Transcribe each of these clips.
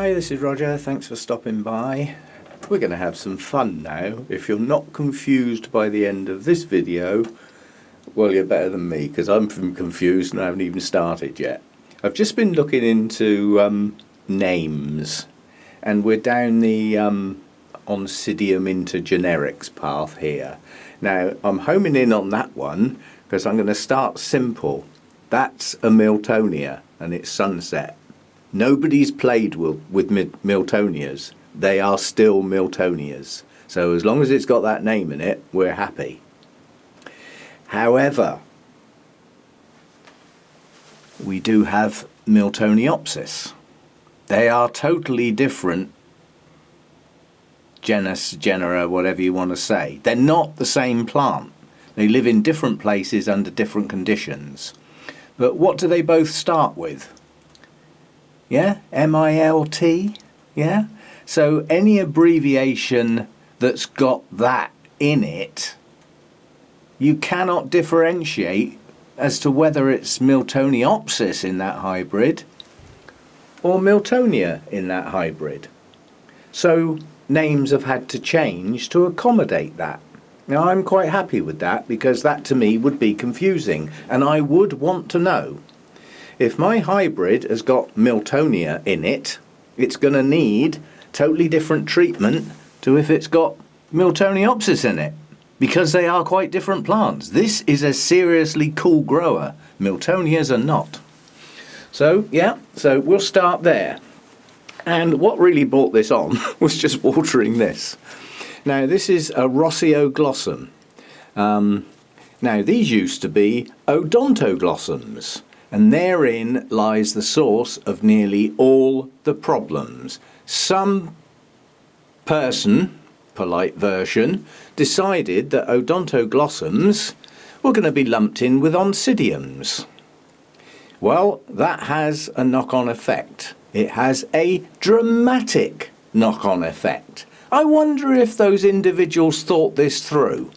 Hi, this is Roger. Thanks for stopping by. We're going to have some fun now. If you're not confused by the end of this video, well, you're better than me, because I'm confused and I haven't even started yet. I've just been looking into names, and we're down the Oncidium Intergenerics path here. Now, I'm homing in on that one because I'm going to start simple. That's a Miltonia, and it's sunset. Nobody's played with Miltonias. They are still Miltonias. So as long as it's got that name in it, we're happy. However, we do have Miltoniopsis. They are totally different genus, genera, whatever you want to say. They're not the same plant. They live in different places under different conditions. But what do they both start with? Yeah, M-I-L-T, yeah? So any abbreviation that's got that in it, you cannot differentiate as to whether it's Miltoniopsis in that hybrid or Miltonia in that hybrid. So names have had to change to accommodate that. Now I'm quite happy with that, because that to me would be confusing, and I would want to know. If my hybrid has got Miltonia in it, it's going to need totally different treatment to if it's got Miltoniopsis in it, because they are quite different plants. This is a seriously cool grower. Miltonias are not. So yeah, so we'll start there. And what really brought this on was just watering this. Now this is a odontoglossum. Now these used to be odontoglossums, and therein lies the source of nearly all the problems. Some person, polite version, decided that odontoglossums were going to be lumped in with oncidiums. Well, that has a knock-on effect. It has a dramatic knock-on effect. I wonder if those individuals thought this through.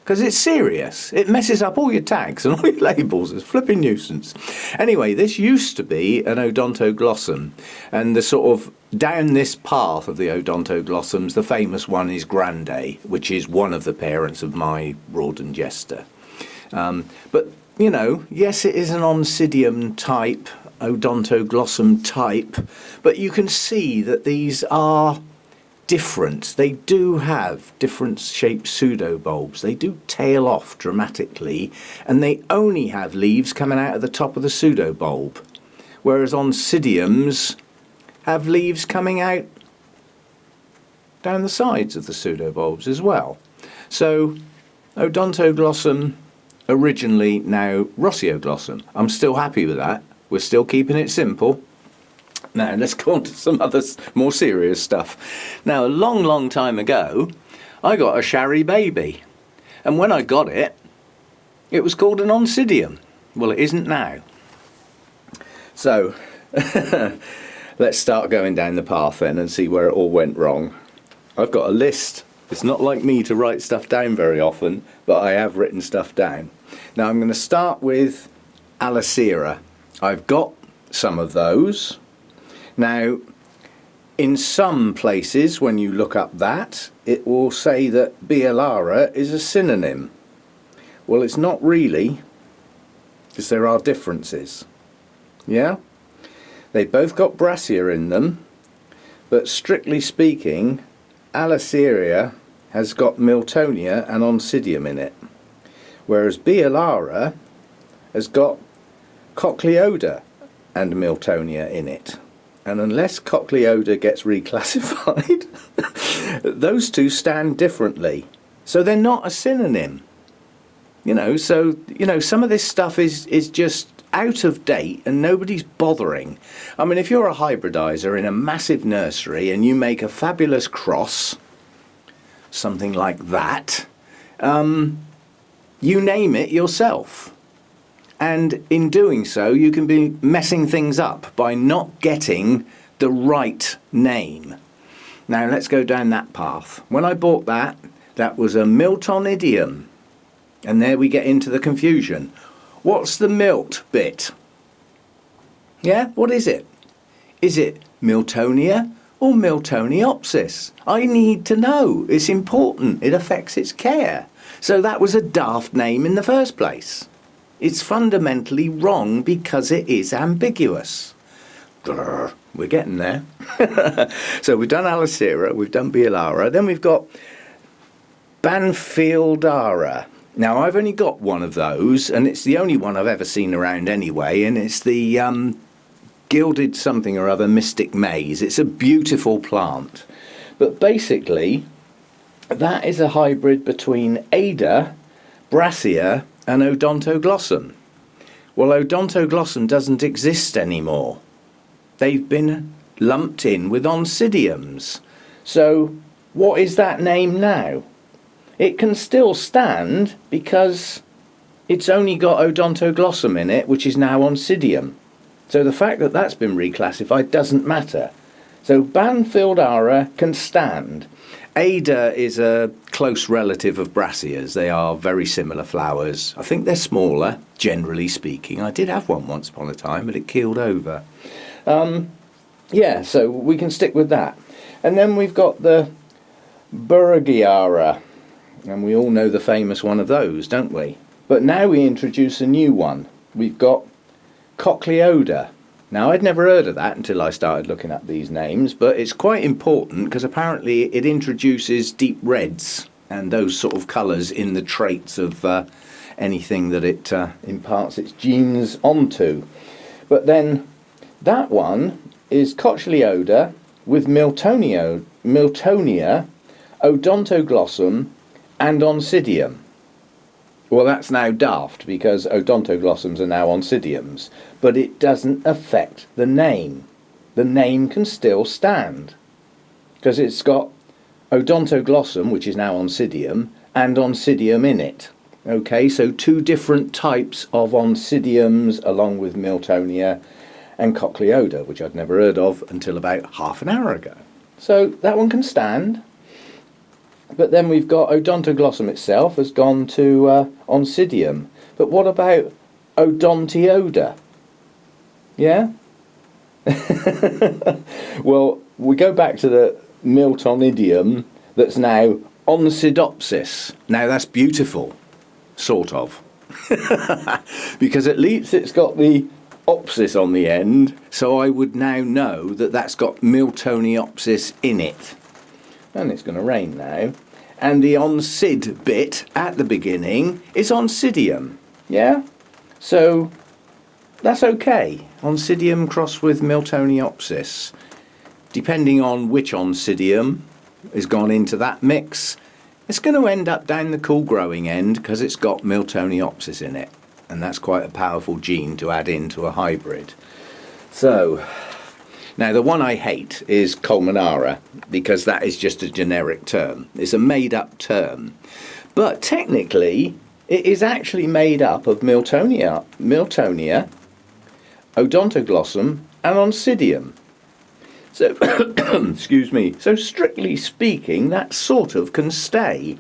Because it's serious. It messes up all your tags and all your labels. It's a flipping nuisance. Anyway, this used to be an odontoglossum. And the sort of down this path of the odontoglossums, the famous one is Grande, which is one of the parents of my Rawdon Jester. But, you know, yes, it is an Oncidium type, odontoglossum type, but you can see that these are different. They do have different shaped pseudobulbs. They do tail off dramatically, and they only have leaves coming out of the top of the pseudobulb, whereas oncidiums have leaves coming out down the sides of the pseudobulbs as well. So odontoglossum originally, now roscioglossum. I'm still happy with that. We're still keeping it simple. Now let's go on to some other more serious stuff. Now a long time ago I got a Shari baby, and when I got it, it was called an Oncidium. Well, it isn't now. So let's start going down the path then and see where it all went wrong. I've got a list. It's not like me to write stuff down very often, but I have written stuff down. Now I'm going to start with Alicera. I've got some of those. Now, in some places, when you look up that, it will say that Bialara is a synonym. Well, it's not really, because there are differences. Yeah? They both got brassia in them, but strictly speaking, Alicera has got Miltonia and Oncidium in it, whereas Bialara has got Cochleoda and Miltonia in it. And unless Cochleoda gets reclassified, those two stand differently. So they're not a synonym. So some of this stuff is just out of date and nobody's bothering. I mean, if you're a hybridizer in a massive nursery and you make a fabulous cross, something like that, you name it yourself. And in doing so, you can be messing things up by not getting the right name. Now, let's go down that path. When I bought that, that was a Miltonidium. And there we get into the confusion. What's the milt bit? Yeah, what is it? Is it Miltonia or Miltoniopsis? I need to know. It's important. It affects its care. So that was a daft name in the first place. It's fundamentally wrong because it is ambiguous. Grr, we're getting there. So we've done Alicera, we've done Bialara, then we've got Banfieldara. Now I've only got one of those, and it's the only one I've ever seen around anyway, and it's the gilded something or other mystic maze. It's a beautiful plant. But basically, that is a hybrid between Ada, Brassia, and Odontoglossum. Well, Odontoglossum doesn't exist anymore. They've been lumped in with Oncidiums. So, what is that name now? It can still stand because it's only got Odontoglossum in it, which is now Oncidium. So the fact that that's been reclassified doesn't matter. So Banfieldara can stand. Ada is a close relative of Brassias. They are very similar flowers. I think they're smaller, generally speaking. I did have one once upon a time, but it keeled over. Yeah, so we can stick with that. And then we've got the Burgiara. And we all know the famous one of those, don't we? But now we introduce a new one. We've got Cochleoda. Now, I'd never heard of that until I started looking at these names, but it's quite important because apparently it introduces deep reds and those sort of colours in the traits of anything that it imparts its genes onto. But then that one is Cochleoda with Miltonia, Odontoglossum, and Oncidium. Well, that's now daft because odontoglossums are now Oncidiums, but it doesn't affect the name. The name can still stand because it's got Odontoglossum, which is now Oncidium, and Oncidium in it. Okay, so two different types of Oncidiums along with Miltonia and Cochleoda, which I'd never heard of until about half an hour ago. So that one can stand. But then we've got Odontoglossum itself has gone to Oncidium. But what about Odontioda? Yeah? Well, we go back to the Miltonidium that's now Oncidopsis. Now that's beautiful, sort of. Because at least it's got the opsis on the end, so I would now know that that's got Miltoniopsis in it. And it's going to rain now. And the oncid bit at the beginning is Oncidium. Yeah? So that's okay. Oncidium crossed with Miltoniopsis. Depending on which Oncidium has gone into that mix, it's going to end up down the cool growing end because it's got Miltoniopsis in it. And that's quite a powerful gene to add into a hybrid. So now, the one I hate is Colmenara, because that is just a generic term. It's a made-up term. But technically, it is actually made up of Miltonia, Odontoglossum, and Oncidium. So, excuse me, so strictly speaking, that sort of can stay.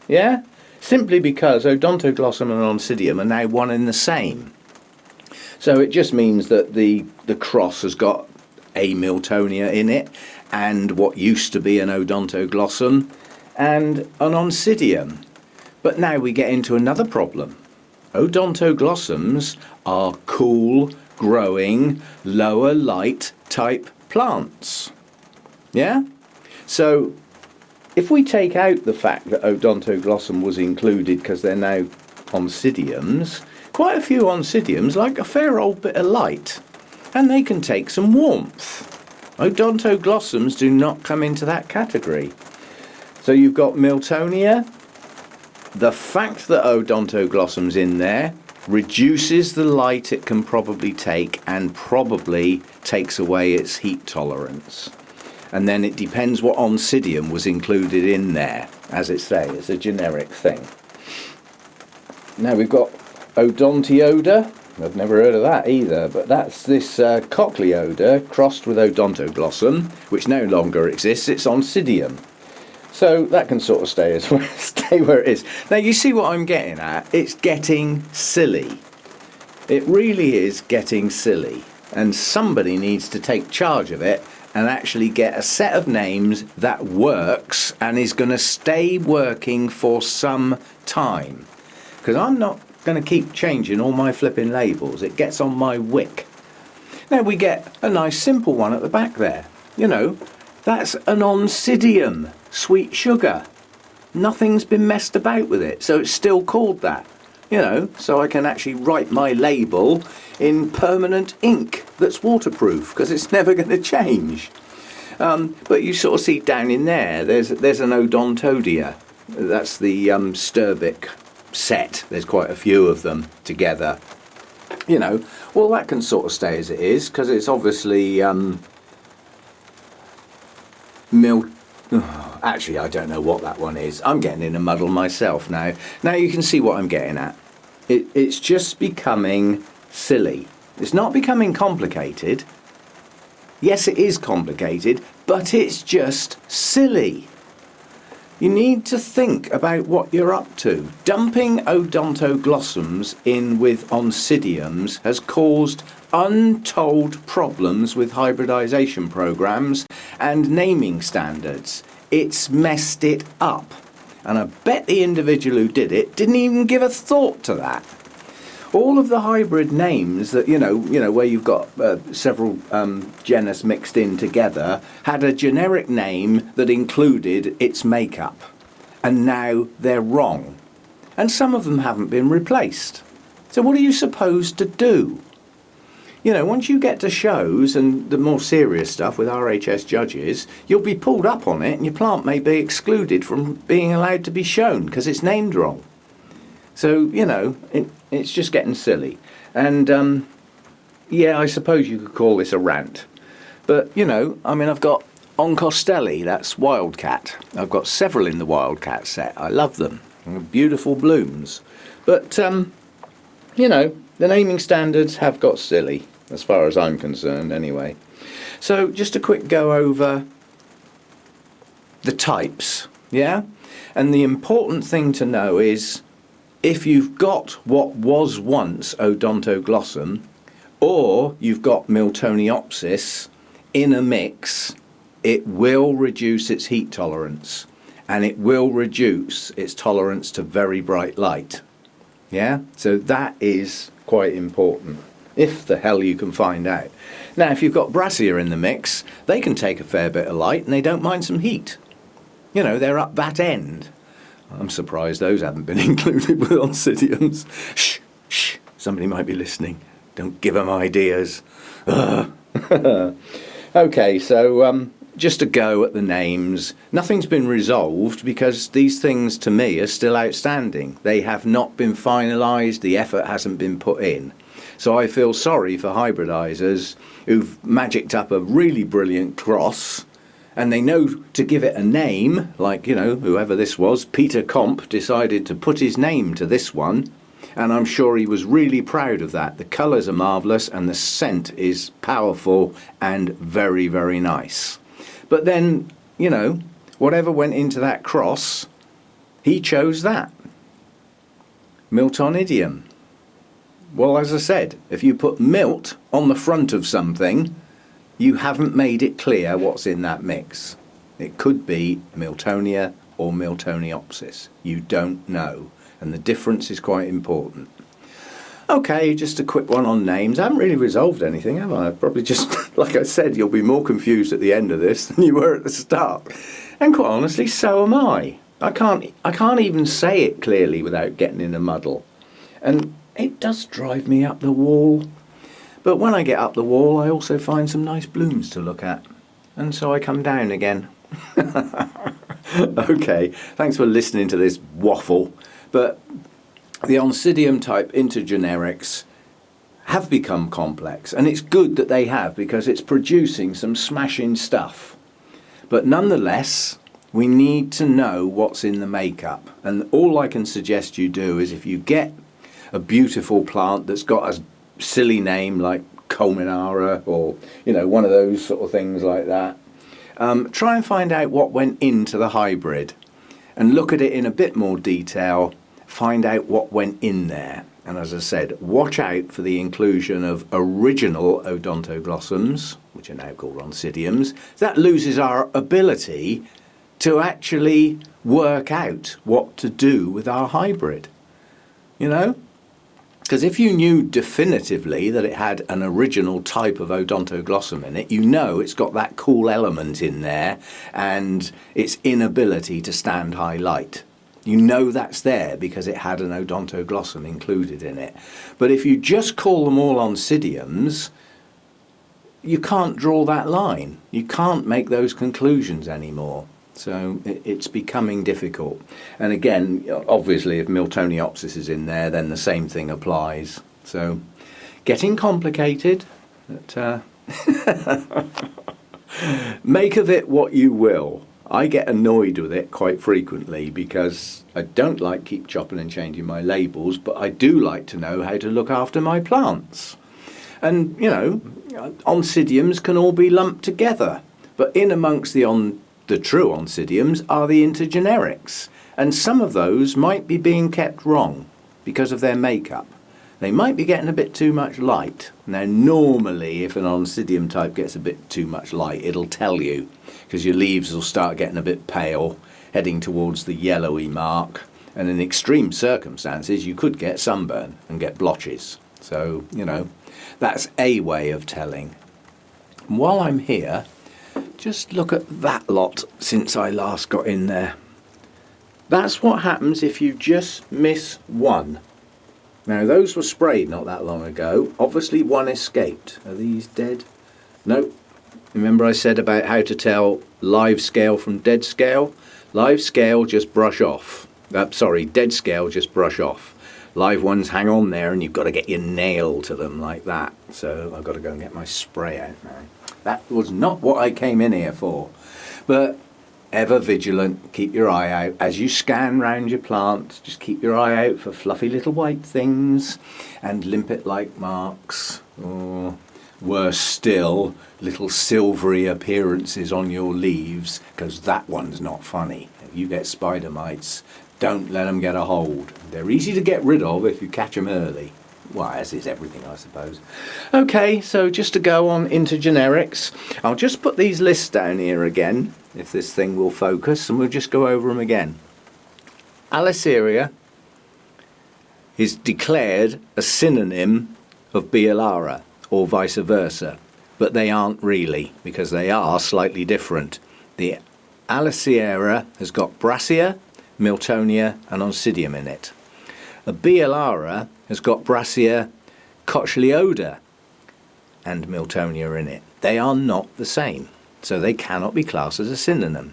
Yeah? Simply because Odontoglossum and Oncidium are now one and the same. So it just means that the cross has got a Miltonia in it, and what used to be an Odontoglossum, and an Oncidium. But now we get into another problem. Odontoglossums are cool, growing, lower light type plants. Yeah? So, if we take out the fact that Odontoglossum was included because they're now Oncidiums, quite a few Oncidiums like a fair old bit of light. And they can take some warmth. Odontoglossums do not come into that category. So you've got Miltonia. The fact that Odontoglossum's in there reduces the light it can probably take and probably takes away its heat tolerance. And then it depends what Oncidium was included in there. As it say, it's a generic thing. Now we've got Odontioda. I've never heard of that either, but that's this Cochleoda crossed with Odontoglossum, which no longer exists. It's Oncidium. So that can sort of stay where it is. Now you see what I'm getting at? It's getting silly. It really is getting silly. And somebody needs to take charge of it and actually get a set of names that works and is going to stay working for some time. Because I'm not going to keep changing all my flipping labels. It gets on my wick. Now we get a nice simple one at the back there. You know, that's an Oncidium, sweet sugar. Nothing's been messed about with it, so it's still called that. You know, so I can actually write my label in permanent ink that's waterproof, because it's never going to change. But you sort of see down in there's an Odontodia. That's the Sturbic set. There's quite a few of them together. You know, well, that can sort of stay as it is, because it's obviously actually, I don't know what that one is. I'm getting in a muddle myself now. Now you can see what I'm getting at. It's just becoming silly. It's not becoming complicated. Yes, it is complicated, but it's just silly. You need to think about what you're up to. Dumping odontoglossums in with oncidiums has caused untold problems with hybridization programs and naming standards. It's messed it up. And I bet the individual who did it didn't even give a thought to that. All of the hybrid names that, you know, where you've got several genus mixed in together, had a generic name that included its makeup. And now they're wrong. And some of them haven't been replaced. So what are you supposed to do? You know, once you get to shows and the more serious stuff with RHS judges, you'll be pulled up on it and your plant may be excluded from being allowed to be shown because it's named wrong. So, you know, it's just getting silly. And, yeah, I suppose you could call this a rant. But, you know, I mean, I've got Oncostelli, that's Wildcat. I've got several in the Wildcat set. I love them. Beautiful blooms. But, you know, the naming standards have got silly, as far as I'm concerned, anyway. So, just a quick go over the types, yeah? And the important thing to know is, if you've got what was once odontoglossum, or you've got Miltoniopsis in a mix, it will reduce its heat tolerance, and it will reduce its tolerance to very bright light. Yeah, so that is quite important, if the hell you can find out. Now, if you've got Brassia in the mix, they can take a fair bit of light and they don't mind some heat. You know, they're up that end. I'm surprised those haven't been included with oncidiums. Shh, shh, somebody might be listening. Don't give them ideas. Okay, so just a go at the names. Nothing's been resolved because these things, to me, are still outstanding. They have not been finalised. The effort hasn't been put in. So I feel sorry for hybridisers who've magicked up a really brilliant cross, and they know to give it a name, like, you know, whoever this was, Peter Comp decided to put his name to this one, and I'm sure he was really proud of that. The colours are marvellous and the scent is powerful and very, very nice. But then, you know, whatever went into that cross, he chose that. Miltonidium. Well, as I said, if you put milt on the front of something, you haven't made it clear what's in that mix. It could be Miltonia or Miltoniopsis. You don't know, and the difference is quite important. Okay, just a quick one on names. I haven't really resolved anything, have I? I've probably just, like I said, you'll be more confused at the end of this than you were at the start. And quite honestly, so am I. I can't even say it clearly without getting in a muddle. And it does drive me up the wall. But when I get up the wall, I also find some nice blooms to look at. And so I come down again. Okay, thanks for listening to this waffle. But the Oncidium type Intergenerics have become complex. And it's good that they have, because it's producing some smashing stuff. But nonetheless, we need to know what's in the makeup. And all I can suggest you do is, if you get a beautiful plant that's got a silly name like Colminara, or, you know, one of those sort of things like that, try and find out what went into the hybrid and look at it in a bit more detail. Find out what went in there, And as I said, watch out for the inclusion of original odontoglossums, which are now called oncidiums. That loses our ability to actually work out what to do with our hybrid, you know? Because if you knew definitively that it had an original type of odontoglossum in it, you know it's got that cool element in there and its inability to stand high light. You know that's there because it had an odontoglossum included in it. But if you just call them all oncidiums, you can't draw that line. You can't make those conclusions anymore. So it's becoming difficult. And again, obviously, if Miltoniopsis is in there, then the same thing applies. So getting complicated. But, make of it what you will. I get annoyed with it quite frequently because I don't like keep chopping and changing my labels, but I do like to know how to look after my plants. And, you know, oncidiums can all be lumped together, but in amongst the true oncidiums are the intergenerics, and some of those might be being kept wrong because of their makeup. They might be getting a bit too much light. Now, normally, if an oncidium type gets a bit too much light, it'll tell you, because your leaves will start getting a bit pale, heading towards the yellowy mark, and in extreme circumstances, you could get sunburn and get blotches. So, you know, that's a way of telling. And while I'm here, just look at that lot since I last got in there. That's what happens if you just miss one. Now, those were sprayed not that long ago. Obviously, one escaped. Are these dead? No. Remember I said about how to tell live scale from dead scale? Live scale, just brush off. Dead scale, just brush off. Live ones hang on there and you've got to get your nail to them like that. So I've got to go and get my spray out now. That was not what I came in here for. But ever vigilant, keep your eye out. As you scan round your plant, just keep your eye out for fluffy little white things and limpet-like marks, or worse still, little silvery appearances on your leaves, because that one's not funny. If you get spider mites, don't let them get a hold. They're easy to get rid of if you catch them early. Well, as is everything, I suppose. Okay, so just to go on Intergenerics, I'll just put these lists down here again, if this thing will focus, and we'll just go over them again. Aliceria is declared a synonym of Bialara, or vice versa, but they aren't really, because they are slightly different. The Aliceria has got Brassia, Miltonia, and Oncidium in it. A Bialara has got Brassia, Cochleoda, and Miltonia in it. They are not the same, so they cannot be classed as a synonym.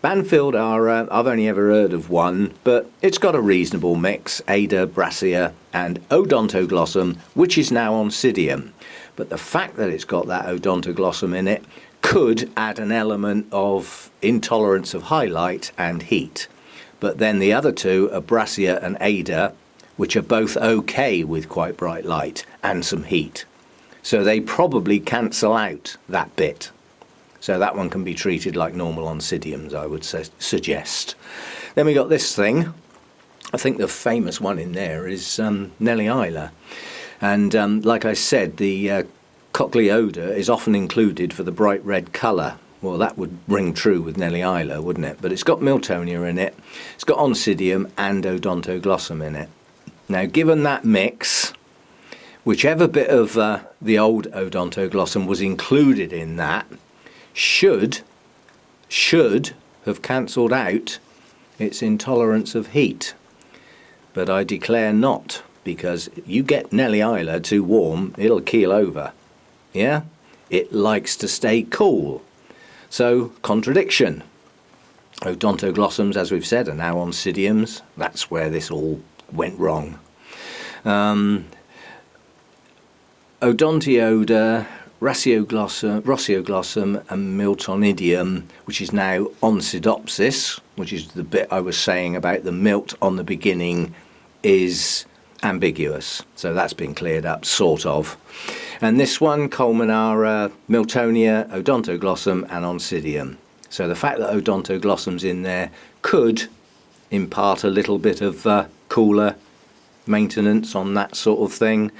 Banfield Ara, I've only ever heard of one, but it's got a reasonable mix, Ada, Brassia, and Odontoglossum, which is now Oncidium. But the fact that it's got that Odontoglossum in it could add an element of intolerance of highlight and heat. But then the other two are Brassia and Ada, which are both okay with quite bright light and some heat. So they probably cancel out that bit. So that one can be treated like normal oncidiums, I would suggest. Then we got this thing. I think the famous one in there is Nellie-Isla. And like I said, the Cochleoda is often included for the bright red colour. Well, that would ring true with Nellie-Isla, wouldn't it? But it's got Miltonia in it, it's got Oncidium and Odontoglossum in it. Now, given that mix, whichever bit of the old Odontoglossum was included in that should have cancelled out its intolerance of heat. But I declare not, because you get Nellie-Isla too warm, it'll keel over. Yeah? It likes to stay cool. So, contradiction. Odontoglossums, as we've said, are now oncidiums. That's where this all went wrong. Odontioda, Rocioglossum and Miltonidium, which is now Oncidopsis, which is the bit I was saying about the milt on the beginning, is ambiguous. So that's been cleared up, sort of. And this one, Colmenara, Miltonia, Odontoglossum and Oncidium. So the fact that Odontoglossum's in there could impart a little bit of cooler maintenance on that sort of thing.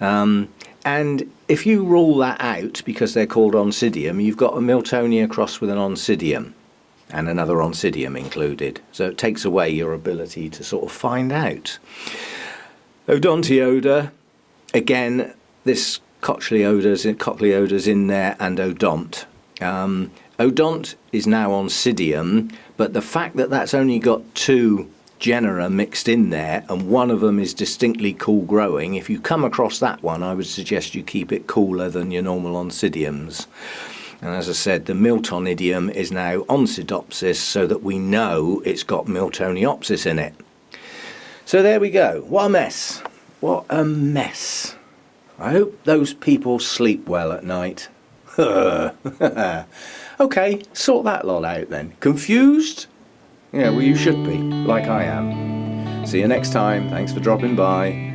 And if you rule that out, because they're called Oncidium, you've got a Miltonia crossed with an Oncidium, and another Oncidium included. So it takes away your ability to sort of find out. Odontioda, again, this cochleoda's in there, and odont. Odont is now Oncidium, but the fact that that's only got 2 genera mixed in there, and one of them is distinctly cool growing, if you come across that one, I would suggest you keep it cooler than your normal Oncidiums. And as I said, the Miltonidium is now Oncidopsis, so that we know it's got Miltoniopsis in it. So there we go. What a mess. What a mess. I hope those people sleep well at night. Okay, sort that lot out then. Confused? Yeah, well, you should be, like I am. See you next time. Thanks for dropping by.